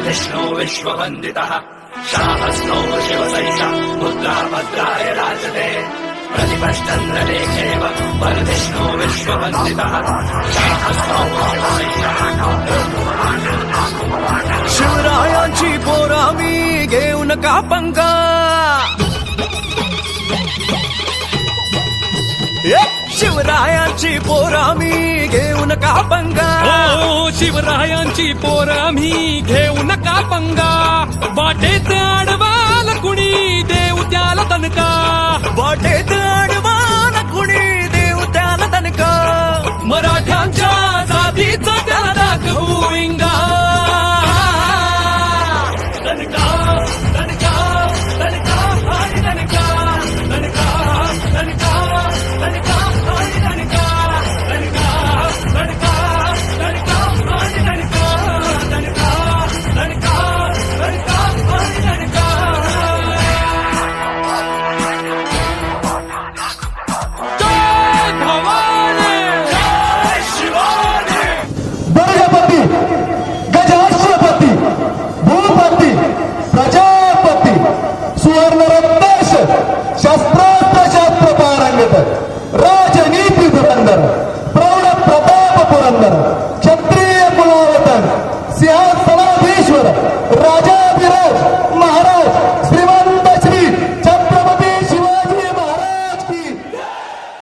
विष्णु विश्ववन्दितः शाहस्नो शिवसैषा मुद्रा भद्राय राजते प्रतिपश्चन्द्रलेखेव वरविष्णु विश्ववन्दितः शाहस्नो शिवसैषा शिवरायांची पोरा मी घेऊ नका पंगा शिवरायांची पोरा मी घेऊ नका पंगा शिवरायांची पोर आम्ही घेऊ नका पंगा वाटेत आडवाल कुणी देऊ त्याला दणका वाटेत अडवान कुणी देऊ त्याला दणका मराठ्यांच्या जातीचा त्याला दाखवू इंगा दणका दणका दणका आणि दणका दणका दणका दणका आणि दणका दणका दणका दणका आणि दणका दणका दणका दणका आणि दणका जय भवानी जय शिवानी बर्गपती गजाश्वपती भूपती प्रजापती सुवर्णराज